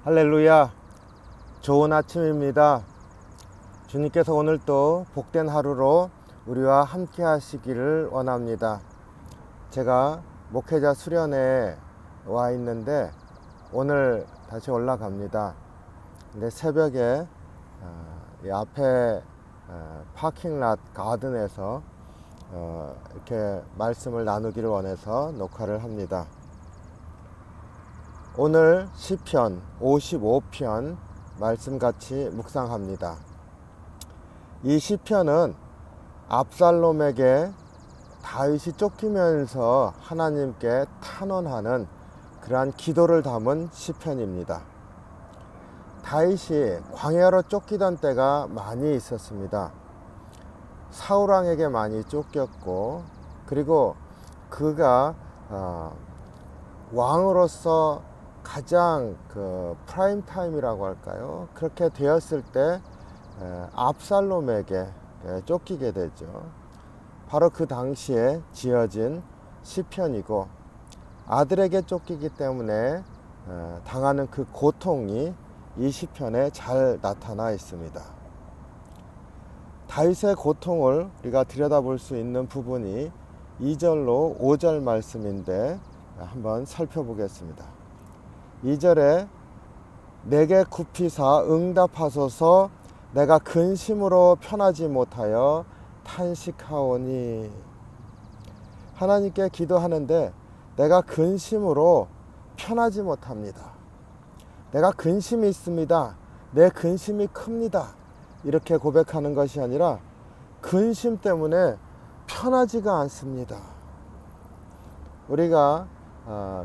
할렐루야. 좋은 아침입니다. 주님께서 오늘 또 복된 하루로 우리와 함께 하시기를 원합니다. 제가 목회자 수련회에 와 있는데 오늘 다시 올라갑니다. 근데 새벽에 이 앞에 파킹랏 가든에서 이렇게 말씀을 나누기를 원해서 녹화를 합니다. 오늘 시편 55편 말씀같이 묵상합니다. 이 시편은 압살롬에게 다윗이 쫓기면서 하나님께 탄원하는 그러한 기도를 담은 시편입니다. 다윗이 광야로 쫓기던 때가 많이 있었습니다. 사울왕에게 많이 쫓겼고, 그리고 그가 왕으로서 가장 프라임 타임이라고 할까요? 그렇게 되었을 때 압살롬에게 쫓기게 되죠. 바로 그 당시에 지어진 시편이고, 아들에게 쫓기기 때문에 당하는 그 고통이 이 시편에 잘 나타나 있습니다. 다윗의 고통을 우리가 들여다볼 수 있는 부분이 2절로 5절 말씀인데 한번 살펴보겠습니다. 2절에 내게 굽히사 응답하소서, 내가 근심으로 편하지 못하여 탄식하오니. 하나님께 기도하는데 내가 근심으로 편하지 못합니다. 내가 근심이 있습니다. 내 근심이 큽니다. 이렇게 고백하는 것이 아니라 근심 때문에 편하지가 않습니다. 우리가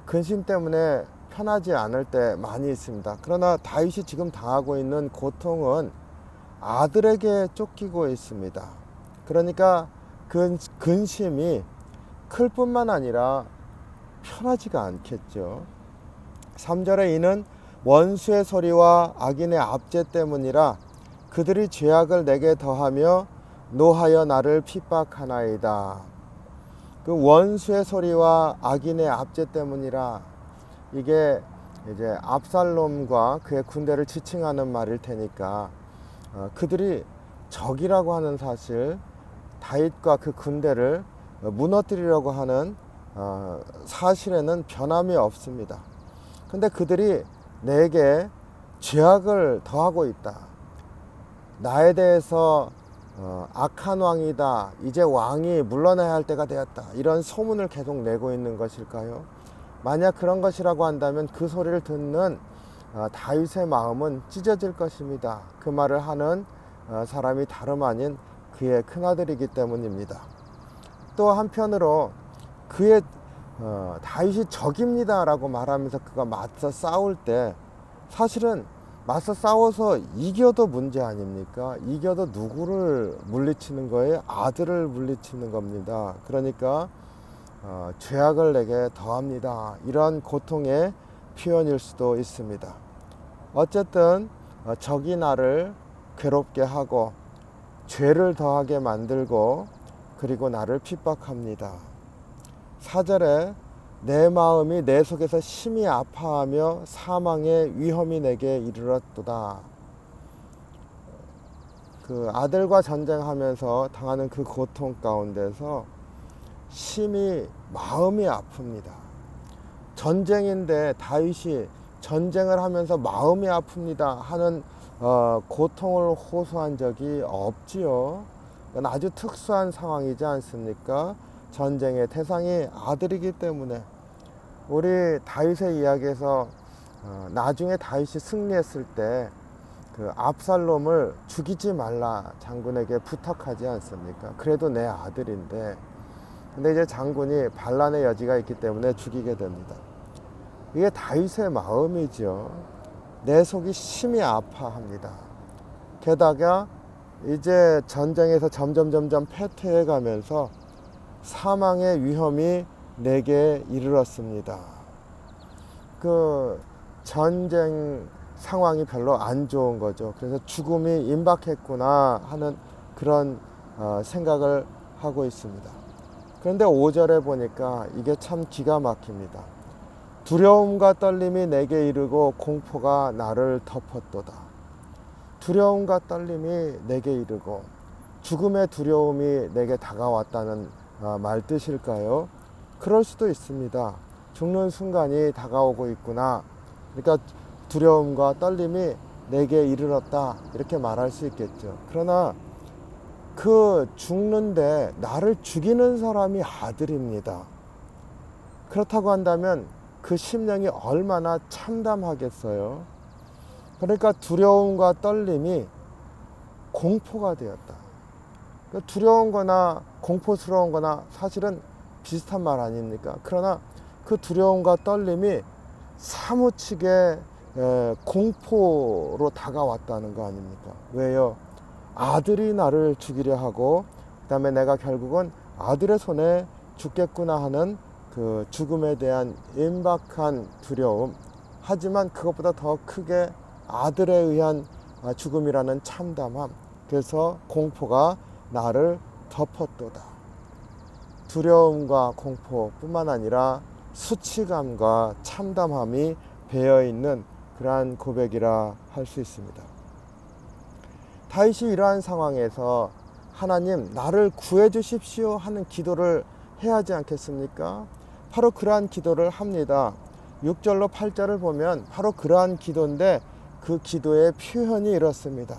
근심 때문에 편하지 않을 때 많이 있습니다. 그러나 다윗이 지금 당하고 있는 고통은 아들에게 쫓기고 있습니다. 그러니까 근심이 클 뿐만 아니라 편하지가 않겠죠. 3절에 이는 원수의 소리와 악인의 압제 때문이라 그들이 죄악을 내게 더하며 노하여 나를 핍박하나이다. 그 원수의 소리와 악인의 압제 때문이라, 이게 이제 압살롬과 그의 군대를 지칭하는 말일 테니까 그들이 적이라고 하는 사실, 다윗과 그 군대를 무너뜨리려고 하는 사실에는 변함이 없습니다. 근데 그들이 내게 죄악을 더하고 있다. 나에 대해서 악한 왕이다. 이제 왕이 물러나야 할 때가 되었다. 이런 소문을 계속 내고 있는 것일까요? 만약 그런 것이라고 한다면 그 소리를 듣는 다윗의 마음은 찢어질 것입니다. 그 말을 하는 사람이 다름 아닌 그의 큰아들이기 때문입니다. 또 한편으로 그의 다윗이 적입니다 라고 말하면서 그가 맞서 싸울 때, 사실은 맞서 싸워서 이겨도 문제 아닙니까? 이겨도 누구를 물리치는 거예요? 아들을 물리치는 겁니다. 그러니까 죄악을 내게 더합니다. 이런 고통의 표현일 수도 있습니다. 어쨌든 적이 나를 괴롭게 하고 죄를 더하게 만들고 그리고 나를 핍박합니다. 4절에 내 마음이 내 속에서 심히 아파하며 사망의 위험이 내게 이르렀도다. 그 아들과 전쟁하면서 당하는 그 고통 가운데서 심히 마음이 아픕니다. 전쟁인데 다윗이 전쟁을 하면서 마음이 아픕니다 하는 고통을 호소한 적이 없지요. 이건 아주 특수한 상황이지 않습니까? 전쟁의 대상이 아들이기 때문에. 우리 다윗의 이야기에서 나중에 다윗이 승리했을 때 그 압살롬을 죽이지 말라 장군에게 부탁하지 않습니까? 그래도 내 아들인데. 근데 이제 장군이 반란의 여지가 있기 때문에 죽이게 됩니다. 이게 다윗의 마음이죠. 내 속이 심히 아파합니다. 게다가 이제 전쟁에서 점점 패퇴해 가면서 사망의 위험이 내게 이르렀습니다. 그 전쟁 상황이 별로 안 좋은 거죠. 그래서 죽음이 임박했구나 하는 그런 생각을 하고 있습니다. 그런데 5절에 보니까 이게 참 기가 막힙니다. 두려움과 떨림이 내게 이르고 공포가 나를 덮었도다. 두려움과 떨림이 내게 이르고 죽음의 두려움이 내게 다가왔다는 말 뜻일까요? 그럴 수도 있습니다. 죽는 순간이 다가오고 있구나. 그러니까 두려움과 떨림이 내게 이르렀다, 이렇게 말할 수 있겠죠. 그러나 그 죽는데 나를 죽이는 사람이 아들입니다. 그렇다고 한다면 그 심령이 얼마나 참담하겠어요. 그러니까 두려움과 떨림이 공포가 되었다. 두려운 거나 공포스러운 거나 사실은 비슷한 말 아닙니까? 그러나 그 두려움과 떨림이 사무치게 공포로 다가왔다는 거 아닙니까? 왜요? 아들이 나를 죽이려 하고 그 다음에 내가 결국은 아들의 손에 죽겠구나 하는 그 죽음에 대한 임박한 두려움, 하지만 그것보다 더 크게 아들에 의한 죽음이라는 참담함, 그래서 공포가 나를 덮었도다. 두려움과 공포뿐만 아니라 수치감과 참담함이 배어있는 그러한 고백이라 할 수 있습니다. 다윗이 이러한 상황에서 하나님 나를 구해 주십시오 하는 기도를 해야 하지 않겠습니까? 바로 그러한 기도를 합니다. 6절로 8절을 보면 바로 그러한 기도인데 그 기도의 표현이 이렇습니다.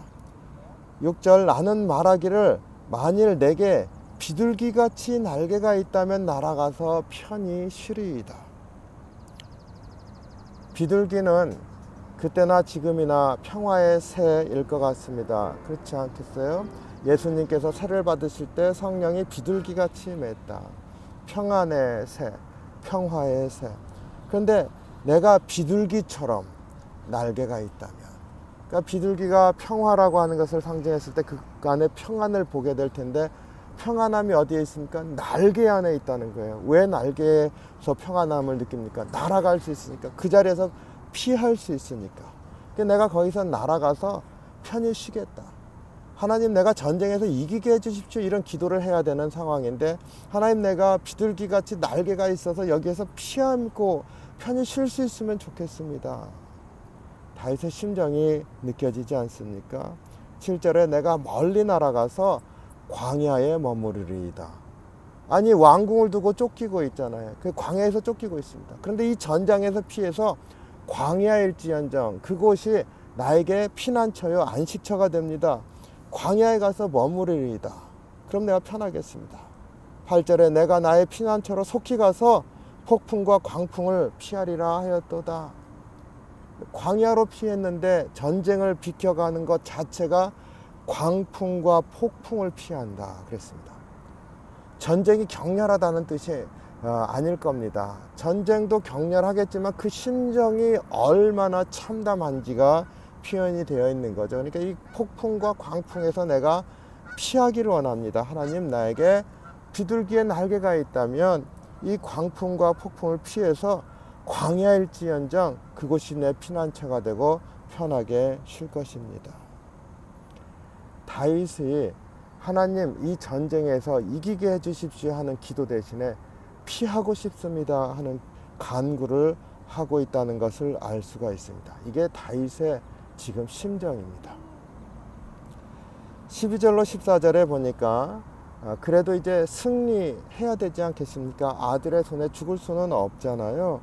6절, 나는 말하기를 만일 내게 비둘기같이 날개가 있다면 날아가서 편히 쉬리이다. 비둘기는 그때나 지금이나 평화의 새일 것 같습니다. 그렇지 않겠어요? 예수님께서 세를 받으실 때 성령이 비둘기같이 맺다. 평안의 새, 평화의 새. 그런데 내가 비둘기처럼 날개가 있다면, 그러니까 비둘기가 평화라고 하는 것을 상징했을 때 그 안에 평안을 보게 될 텐데, 평안함이 어디에 있습니까? 날개 안에 있다는 거예요. 왜 날개에서 평안함을 느낍니까? 날아갈 수 있으니까. 그 자리에서 피할 수 있으니까. 그러니까 내가 거기서 날아가서 편히 쉬겠다. 하나님, 내가 전쟁에서 이기게 해주십시오, 이런 기도를 해야 되는 상황인데, 하나님, 내가 비둘기같이 날개가 있어서 여기에서 피하고 편히 쉴 수 있으면 좋겠습니다. 다윗의 심정이 느껴지지 않습니까? 7절에 내가 멀리 날아가서 광야에 머무르리이다. 아니, 왕궁을 두고 쫓기고 있잖아요. 그 광야에서 쫓기고 있습니다. 그런데 이 전장에서 피해서 광야일지언정 그곳이 나에게 피난처요 안식처가 됩니다. 광야에 가서 머무르리이다. 그럼 내가 편하겠습니다. 8절에 내가 나의 피난처로 속히 가서 폭풍과 광풍을 피하리라 하였도다. 광야로 피했는데 전쟁을 비켜가는 것 자체가 광풍과 폭풍을 피한다 그랬습니다. 전쟁이 격렬하다는 뜻이 아닐 겁니다. 전쟁도 격렬하겠지만 그 심정이 얼마나 참담한지가 표현이 되어 있는 거죠. 그러니까 이 폭풍과 광풍에서 내가 피하기를 원합니다. 하나님, 나에게 비둘기의 날개가 있다면 이 광풍과 폭풍을 피해서 광야일지언정 그곳이 내 피난처가 되고 편하게 쉴 것입니다. 다윗이 하나님, 이 전쟁에서 이기게 해주십시오 하는 기도 대신에 피하고 싶습니다 하는 간구를 하고 있다는 것을 알 수가 있습니다. 이게 다윗의 지금 심정입니다. 12절로 14절에 보니까 그래도 이제 승리해야 되지 않겠습니까? 아들의 손에 죽을 수는 없잖아요.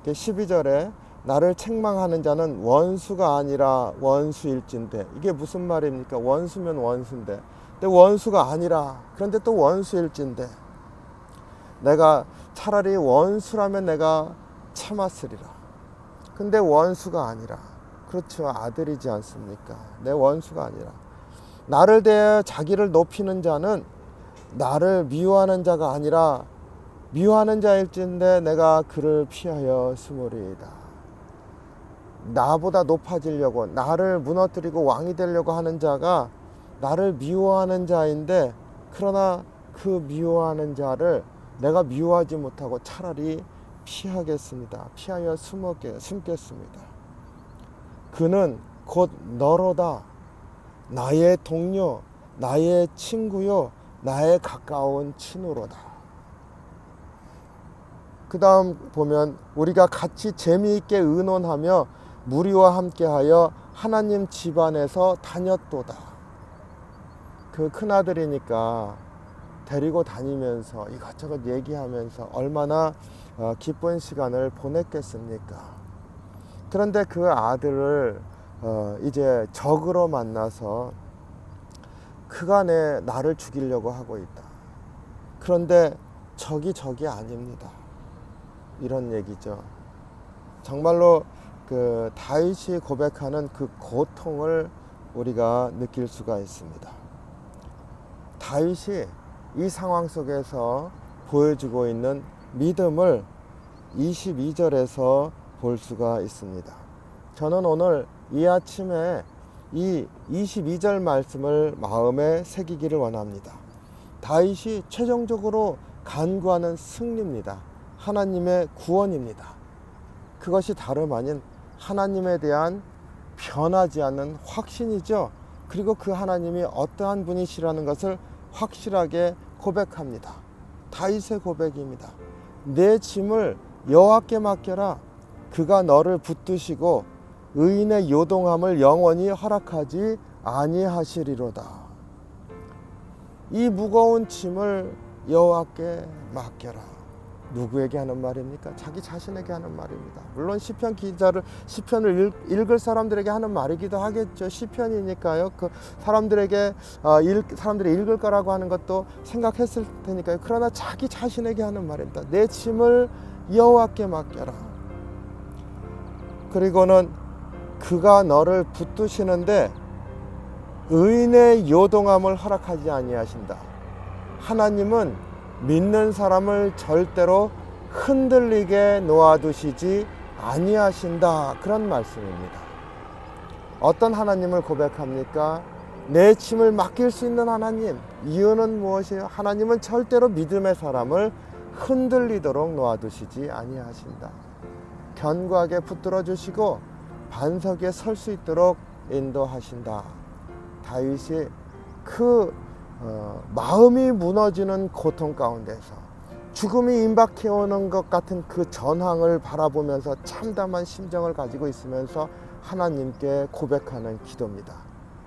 12절에 나를 책망하는 자는 원수가 아니라 원수일진데, 이게 무슨 말입니까? 원수면 원수인데, 근데 원수가 아니라, 그런데 또 원수일진데, 내가 차라리 원수라면 내가 참았으리라. 근데 원수가 아니라, 그렇죠, 아들이지 않습니까? 내 원수가 아니라, 나를 대하여 자기를 높이는 자는 나를 미워하는 자가 아니라 미워하는 자일진데 내가 그를 피하여 숨으리이다. 나보다 높아지려고, 나를 무너뜨리고 왕이 되려고 하는 자가 나를 미워하는 자인데, 그러나 그 미워하는 자를 내가 미워하지 못하고 차라리 피하겠습니다. 피하여 숨겠습니다. 그는 곧 너로다. 나의 동료, 나의 친구요, 나의 가까운 친구로다. 그 다음 보면 우리가 같이 재미있게 의논하며 무리와 함께하여 하나님 집안에서 다녔도다. 그 큰아들이니까 데리고 다니면서 이것저것 얘기하면서 얼마나 기쁜 시간을 보냈겠습니까? 그런데 그 아들을 이제 적으로 만나서 그간에 나를 죽이려고 하고 있다. 그런데 적이 아닙니다. 이런 얘기죠. 정말로 그 다윗이 고백하는 그 고통을 우리가 느낄 수가 있습니다. 다윗이 이 상황 속에서 보여주고 있는 믿음을 22절에서 볼 수가 있습니다. 저는 오늘 이 아침에 이 22절 말씀을 마음에 새기기를 원합니다. 다윗이 최종적으로 간구하는 승리입니다. 하나님의 구원입니다. 그것이 다름 아닌 하나님에 대한 변하지 않는 확신이죠. 그리고 그 하나님이 어떠한 분이시라는 것을 확실하게 고백합니다. 다윗의 고백입니다. 내 짐을 여호와께 맡겨라. 그가 너를 붙드시고 의인의 요동함을 영원히 허락하지 아니하시리로다. 이 무거운 짐을 여호와께 맡겨라. 누구에게 하는 말입니까? 자기 자신에게 하는 말입니다. 물론 시편을 읽을 사람들에게 하는 말이기도 하겠죠. 시편이니까요. 그 사람들이 읽을 거라고 하는 것도 생각했을 테니까요. 그러나 자기 자신에게 하는 말입니다. 내 짐을 여호와께 맡겨라. 그리고는 그가 너를 붙드시는데 의인의 요동함을 허락하지 아니하신다. 하나님은 믿는 사람을 절대로 흔들리게 놓아두시지 아니하신다. 그런 말씀입니다. 어떤 하나님을 고백합니까? 내 짐을 맡길 수 있는 하나님. 이유는 무엇이에요? 하나님은 절대로 믿음의 사람을 흔들리도록 놓아두시지 아니하신다. 견고하게 붙들어 주시고 반석 위에 설 수 있도록 인도하신다. 다윗이 그 마음이 무너지는 고통 가운데서 죽음이 임박해오는 것 같은 그 전황을 바라보면서 참담한 심정을 가지고 있으면서 하나님께 고백하는 기도입니다.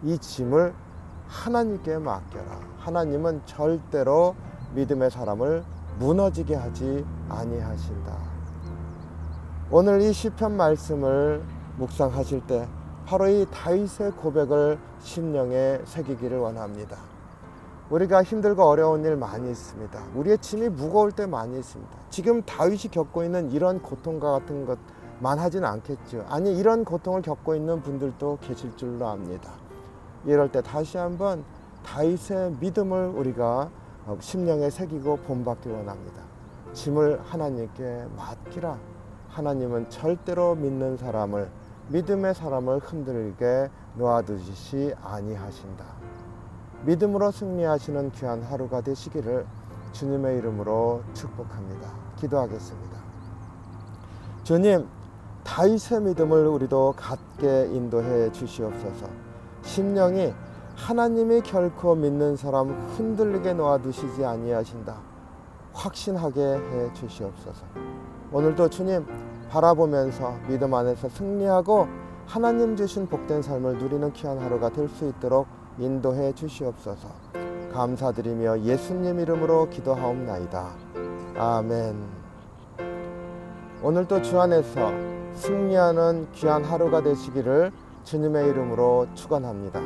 이 짐을 하나님께 맡겨라. 하나님은 절대로 믿음의 사람을 무너지게 하지 아니하신다. 오늘 이 시편 말씀을 묵상하실 때 바로 이 다윗의 고백을 심령에 새기기를 원합니다. 우리가 힘들고 어려운 일 많이 있습니다. 우리의 짐이 무거울 때 많이 있습니다. 지금 다윗이 겪고 있는 이런 고통과 같은 것만 하진 않겠죠. 아니, 이런 고통을 겪고 있는 분들도 계실 줄로 압니다. 이럴 때 다시 한번 다윗의 믿음을 우리가 심령에 새기고 본받기 원합니다. 짐을 하나님께 맡기라. 하나님은 절대로 믿음의 사람을 흔들게 놓아두시지 아니하신다. 믿음으로 승리하시는 귀한 하루가 되시기를 주님의 이름으로 축복합니다. 기도하겠습니다. 주님, 다윗의 믿음을 우리도 갖게 인도해 주시옵소서. 심령이 하나님이 결코 믿는 사람 흔들리게 놓아두시지 아니하신다. 확신하게 해 주시옵소서. 오늘도 주님 바라보면서 믿음 안에서 승리하고 하나님 주신 복된 삶을 누리는 귀한 하루가 될 수 있도록 인도해 주시옵소서. 감사드리며 예수님 이름으로 기도하옵나이다. 아멘. 오늘도 주 안에서 승리하는 귀한 하루가 되시기를 주님의 이름으로 축원합니다.